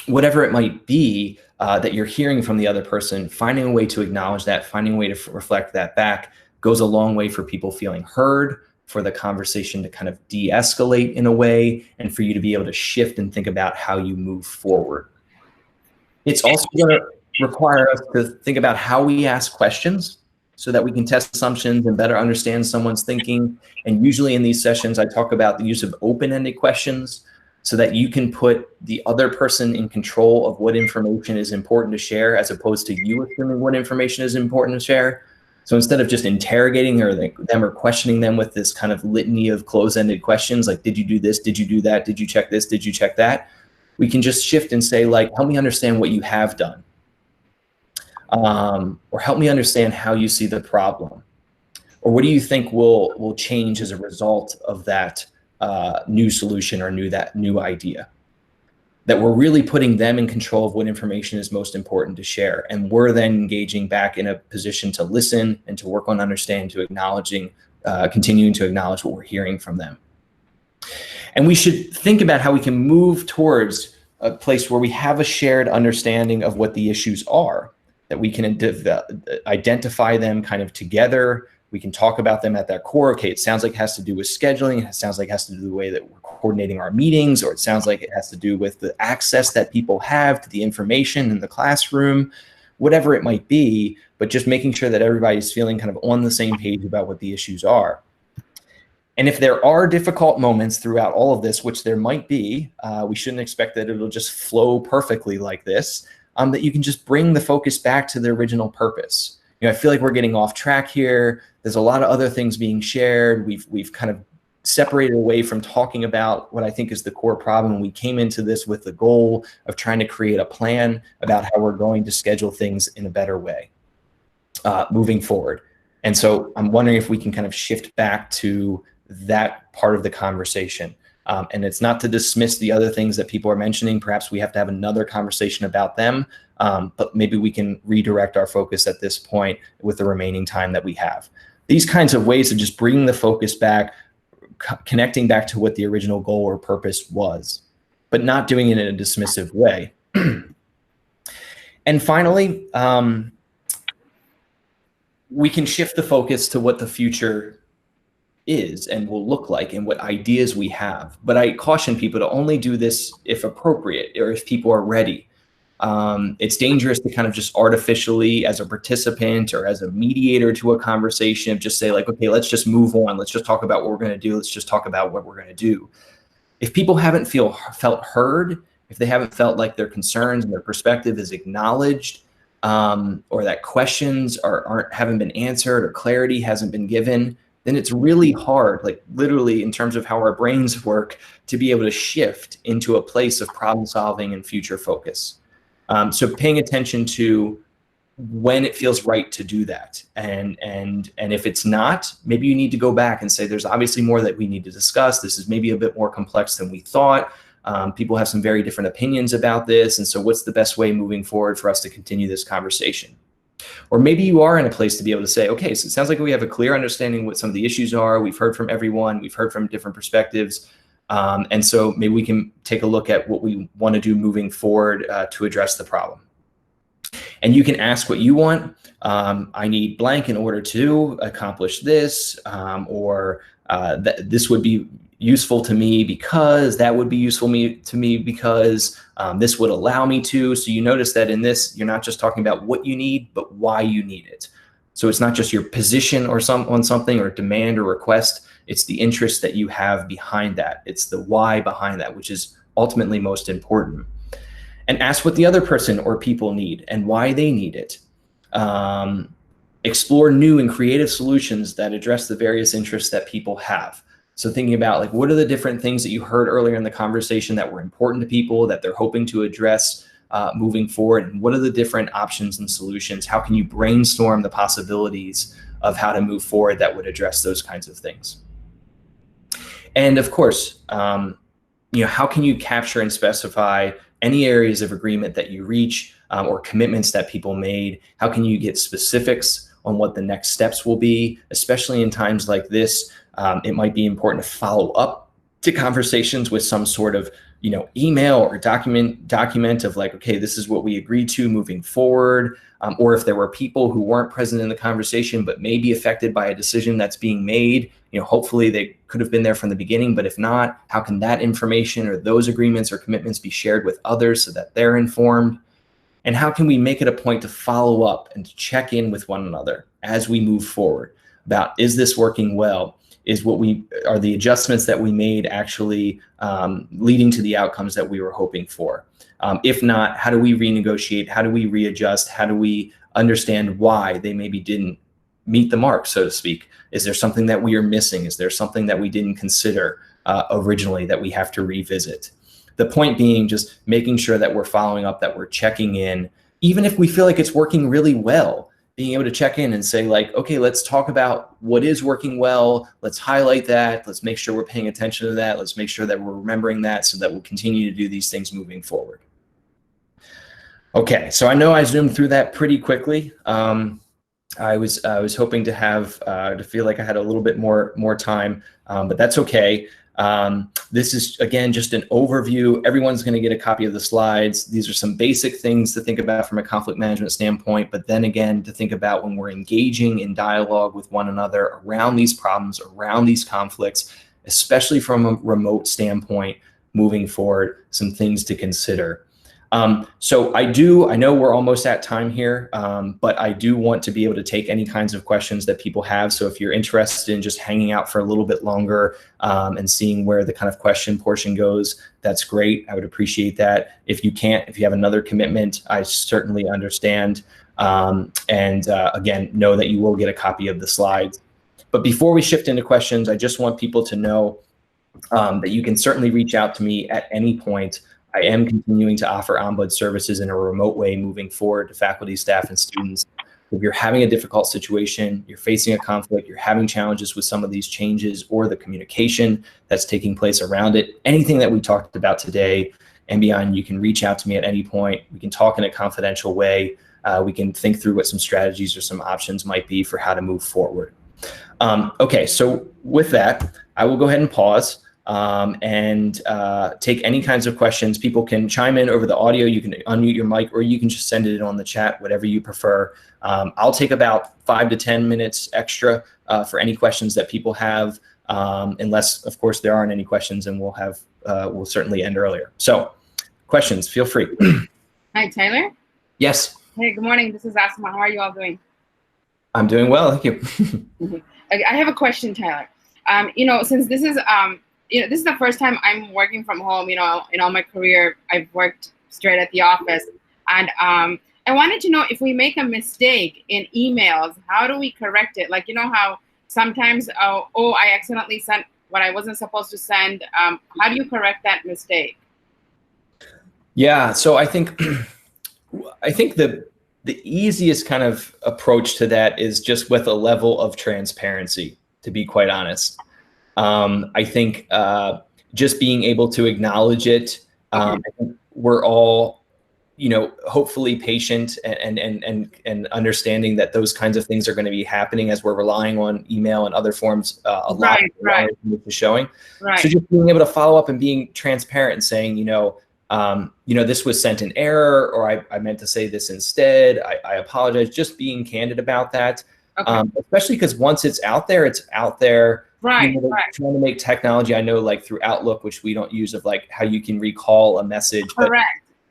Whatever it might be that you're hearing from the other person, finding a way to acknowledge that, finding a way to reflect that back goes a long way for people feeling heard, for the conversation to kind of de-escalate in a way, and for you to be able to shift and think about how you move forward. It's also going to require us to think about how we ask questions so that we can test assumptions and better understand someone's thinking. And usually in these sessions, I talk about the use of open-ended questions so that you can put the other person in control of what information is important to share, as opposed to you assuming what information is important to share. So instead of just interrogating them or questioning them with this kind of litany of close-ended questions, like, did you do this? Did you do that? Did you check this? Did you check that? We can just shift and say, like, help me understand what you have done. Or help me understand how you see the problem. Or what do you think will change as a result of that new solution or that new idea? That we're really putting them in control of what information is most important to share. And we're then engaging back in a position to listen and to work on understanding, to acknowledging, continuing to acknowledge what we're hearing from them. And we should think about how we can move towards a place where we have a shared understanding of what the issues are, that we can identify them kind of together. We can talk about them at their core. Okay, it sounds like it has to do with scheduling. It sounds like it has to do with the way that we're coordinating our meetings, or it sounds like it has to do with the access that people have to the information in the classroom, whatever it might be, but just making sure that everybody's feeling kind of on the same page about what the issues are. And if there are difficult moments throughout all of this, which there might be, we shouldn't expect that it'll just flow perfectly like this, that you can just bring the focus back to the original purpose. I feel like we're getting off track here. There's a lot of other things being shared. We've kind of separated away from talking about what I think is the core problem. We came into this with the goal of trying to create a plan about how we're going to schedule things in a better way moving forward. And so I'm wondering if we can kind of shift back to that part of the conversation. And it's not to dismiss the other things that people are mentioning. Perhaps we have to have another conversation about them, but maybe we can redirect our focus at this point with the remaining time that we have. These kinds of ways of just bringing the focus back, connecting back to what the original goal or purpose was, but not doing it in a dismissive way. And finally, we can shift the focus to what the future is and will look like and what ideas we have. But I caution people to only do this if appropriate or if people are ready. It's dangerous to kind of just artificially, as a participant or as a mediator to a conversation, just say like, okay, let's just move on. Let's just talk about what we're going to do. Let's just talk about what we're going to do. If people haven't felt heard, if they haven't felt like their concerns and their perspective is acknowledged, or that questions haven't been answered or clarity hasn't been given, then it's really hard, like literally in terms of how our brains work, to be able to shift into a place of problem solving and future focus. So paying attention to when it feels right to do that. And if it's not, maybe you need to go back and say, there's obviously more that we need to discuss. This is maybe a bit more complex than we thought. People have some very different opinions about this. And so what's the best way moving forward for us to continue this conversation? Or maybe you are in a place to be able to say, okay, so it sounds like we have a clear understanding what some of the issues are. We've heard from everyone. We've heard from different perspectives. And so maybe we can take a look at what we want to do moving forward to address the problem. And you can ask what you want. I need blank in order to accomplish this, or this would be useful to me because that would be useful to me because this would allow me to. So you notice that in this, you're not just talking about what you need, but why you need it. So it's not just your position or on something or demand or request. It's the interest that you have behind that. It's the why behind that, which is ultimately most important. And ask what the other person or people need and why they need it. Explore new and creative solutions that address the various interests that people have. So thinking about like, what are the different things that you heard earlier in the conversation that were important to people that they're hoping to address moving forward? And what are the different options and solutions? How can you brainstorm the possibilities of how to move forward that would address those kinds of things? And of course, how can you capture and specify any areas of agreement that you reach or commitments that people made? How can you get specifics on what the next steps will be, especially in times like this. It might be important to follow up to conversations with some sort of email or document of like, okay, this is what we agreed to moving forward. Or if there were people who weren't present in the conversation but may be affected by a decision that's being made, hopefully they could have been there from the beginning. But if not, how can that information or those agreements or commitments be shared with others so that they're informed? And how can we make it a point to follow up and to check in with one another as we move forward about, is this working well? Are the adjustments that we made actually leading to the outcomes that we were hoping for? If not, how do we renegotiate? How do we readjust? How do we understand why they maybe didn't meet the mark, so to speak? Is there something that we are missing? Is there something that we didn't consider originally that we have to revisit? The point being just making sure that we're following up, that we're checking in, even if we feel like it's working really well. Being able to check in and say like, okay, let's talk about what is working well. Let's highlight that. Let's make sure we're paying attention to that. Let's make sure that we're remembering that so that we'll continue to do these things moving forward. Okay, so I know I zoomed through that pretty quickly. I was hoping to have to feel like I had a little bit more time, but that's okay. This is, again, just an overview. Everyone's going to get a copy of the slides. These are some basic things to think about from a conflict management standpoint, but then again, to think about when we're engaging in dialogue with one another around these problems, around these conflicts, especially from a remote standpoint, moving forward, some things to consider. So I know we're almost at time here, but I do want to be able to take any kinds of questions that people have. So if you're interested in just hanging out for a little bit longer and seeing where the kind of question portion goes, that's great. I would appreciate that. If you can't, if you have another commitment, I certainly understand. Again, know that you will get a copy of the slides. But before we shift into questions, I just want people to know that you can certainly reach out to me at any point. I am continuing to offer Ombud services in a remote way moving forward to faculty, staff, and students. If you're having a difficult situation, you're facing a conflict, you're having challenges with some of these changes or the communication that's taking place around it, anything that we talked about today and beyond, you can reach out to me at any point. We can talk in a confidential way. We can think through what some strategies or some options might be for how to move forward. Okay, so with that, I will go ahead and pause. And take any kinds of questions. People can chime in over the audio. You can unmute your mic, or you can just send it in on the chat, whatever you prefer. I'll take about 5 to 10 minutes extra for any questions that people have, unless, of course, there aren't any questions, and we'll certainly end earlier. So, questions, feel free. Hi, Tyler. Yes. Hey, good morning. This is Asma. How are you all doing? I'm doing well, thank you. I have a question, Tyler. Since this is this is the first time I'm working from home. In all my career, I've worked straight at the office. And I wanted to know, if we make a mistake in emails, how do we correct it? Like, how sometimes, I accidentally sent what I wasn't supposed to send. How do you correct that mistake? Yeah, so I think the easiest kind of approach to that is just with a level of transparency, to be quite honest. I think just being able to acknowledge it, I think we're all, hopefully patient and understanding that those kinds of things are going to be happening as we're relying on email and other forms a lot of showing. Right. So just being able to follow up and being transparent and saying, this was sent in error, or I meant to say this instead. I apologize. Just being candid about that, especially because once it's out there, it's out there. Right. Trying to make technology, I know, like through Outlook, which we don't use, of like how you can recall a message, but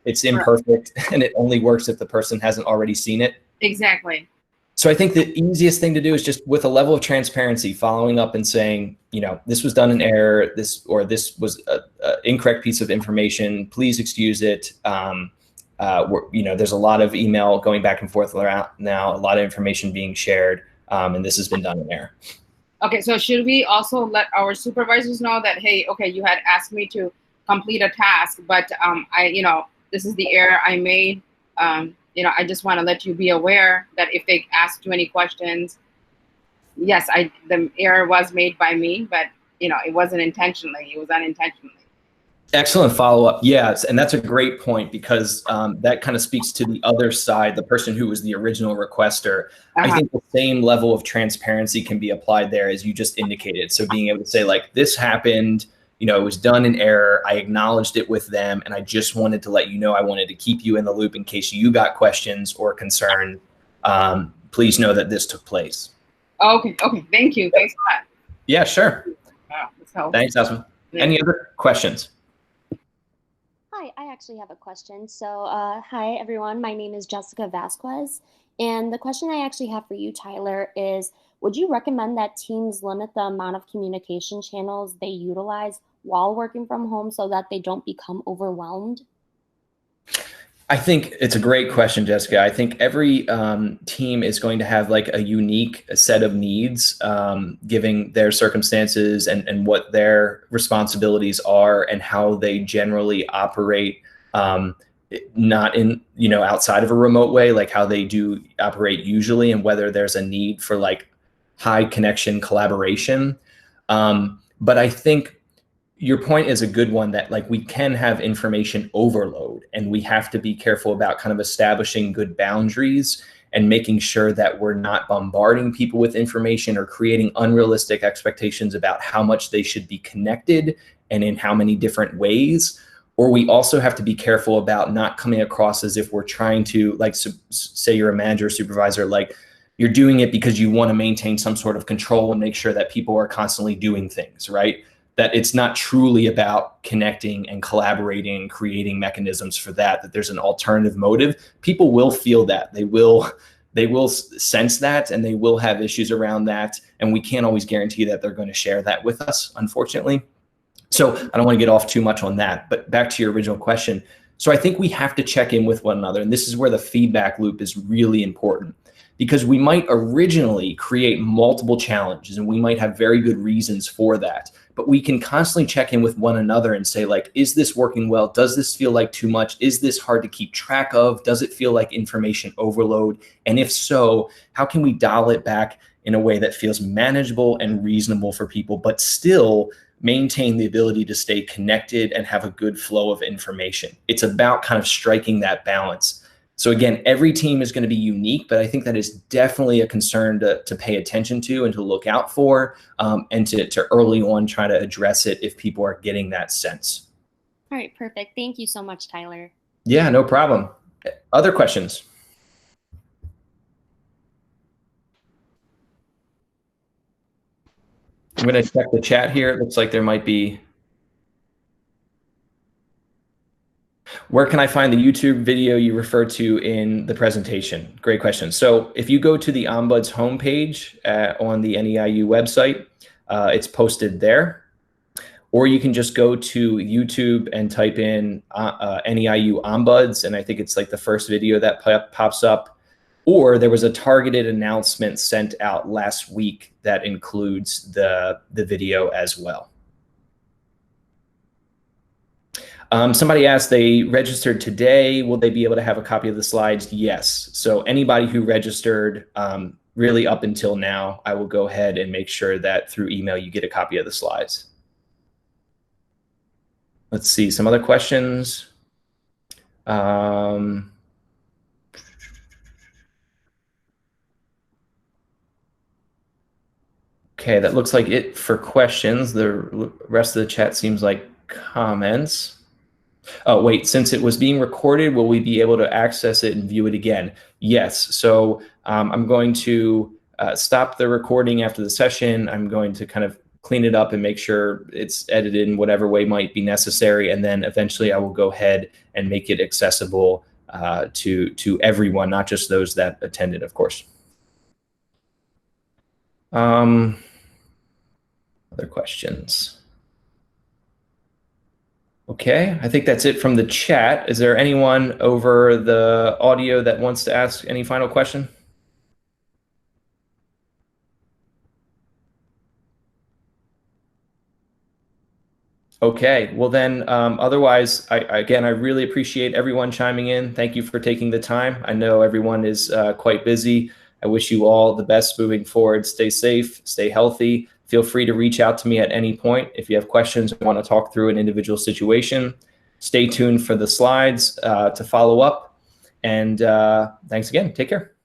it's imperfect and it only works if the person hasn't already seen it. Exactly. So I think the easiest thing to do is just with a level of transparency, following up and saying, this was done in error, this was an incorrect piece of information. Please excuse it. There's a lot of email going back and forth around now, a lot of information being shared, and this has been done in error. Okay, so should we also let our supervisors know that, hey, okay, you had asked me to complete a task, but this is the error I made. I just want to let you be aware that if they ask you any questions, yes, the error was made by me, but it wasn't intentionally, it was unintentionally. Excellent follow-up. Yes, and that's a great point because that kind of speaks to the other side, the person who was the original requester. I think the same level of transparency can be applied there as you just indicated. So being able to say like, this happened, you know, it was done in error. I acknowledged it with them, and I just wanted to let you know, I wanted to keep you in the loop in case you got questions or concern. Please know that this took place. Okay. Thank you. Thanks a lot. Yeah, sure. Wow, that's helpful. Thanks, Asma. Any other questions? Hi, I actually have a question. So, hi everyone, my name is Jessica Vasquez, and the question I actually have for you, Tyler, is would you recommend that teams limit the amount of communication channels they utilize while working from home so that they don't become overwhelmed? I think it's a great question, Jessica. I think every team is going to have like a unique set of needs, giving their circumstances and what their responsibilities are and how they generally operate, not in, you know, outside of a remote way, like how they do operate usually, and whether there's a need for like high connection collaboration. But I think your point is a good one, that like we can have information overload, and we have to be careful about kind of establishing good boundaries and making sure that we're not bombarding people with information or creating unrealistic expectations about how much they should be connected and in how many different ways. Or we also have to be careful about not coming across as if we're trying to, like, say you're a manager or supervisor, like you're doing it because you want to maintain some sort of control and make sure that people are constantly doing things, right? That it's not truly about connecting and collaborating and creating mechanisms for that, that there's an alternative motive. People will feel that. They will sense that, and they will have issues around that. And we can't always guarantee that they're going to share that with us, unfortunately. So I don't want to get off too much on that, but back to your original question. So I think we have to check in with one another. And this is where the feedback loop is really important, because we might originally create multiple challenges and we might have very good reasons for that. But we can constantly check in with one another and say, like, is this working well? Does this feel like too much? Is this hard to keep track of? Does it feel like information overload? And if so, how can we dial it back in a way that feels manageable and reasonable for people, but still maintain the ability to stay connected and have a good flow of information? It's about kind of striking that balance. So again, every team is going to be unique, but I think that is definitely a concern to pay attention to and to look out for, and to early on try to address it if people are getting that sense. All right, perfect. Thank you so much, Tyler. Yeah, no problem. Other questions? I'm going to check the chat here. It looks like there might be. Where can I find the YouTube video you referred to in the presentation? Great question. So if you go to the Ombuds homepage on the NEIU website, it's posted there. Or you can just go to YouTube and type in NEIU Ombuds, and I think it's like the first video that pops up. Or there was a targeted announcement sent out last week that includes the video as well. Somebody asked, they registered today. Will they be able to have a copy of the slides? Yes. So anybody who registered really up until now, I will go ahead and make sure that through email you get a copy of the slides. Let's see, some other questions. Okay, that looks like it for questions. The rest of the chat seems like comments. Oh, wait, since it was being recorded, will we be able to access it and view it again? Yes. So I'm going to stop the recording after the session. I'm going to kind of clean it up and make sure it's edited in whatever way might be necessary. And then eventually I will go ahead and make it accessible to everyone, not just those that attended, of course. Other questions? Okay, I think that's it from the chat. Is there anyone over the audio that wants to ask any final question? Okay, well then, otherwise, again, I really appreciate everyone chiming in. Thank you for taking the time. I know everyone is quite busy. I wish you all the best moving forward. Stay safe, stay healthy. Feel free to reach out to me at any point if you have questions or want to talk through an individual situation. Stay tuned for the slides to follow up. And thanks again. Take care.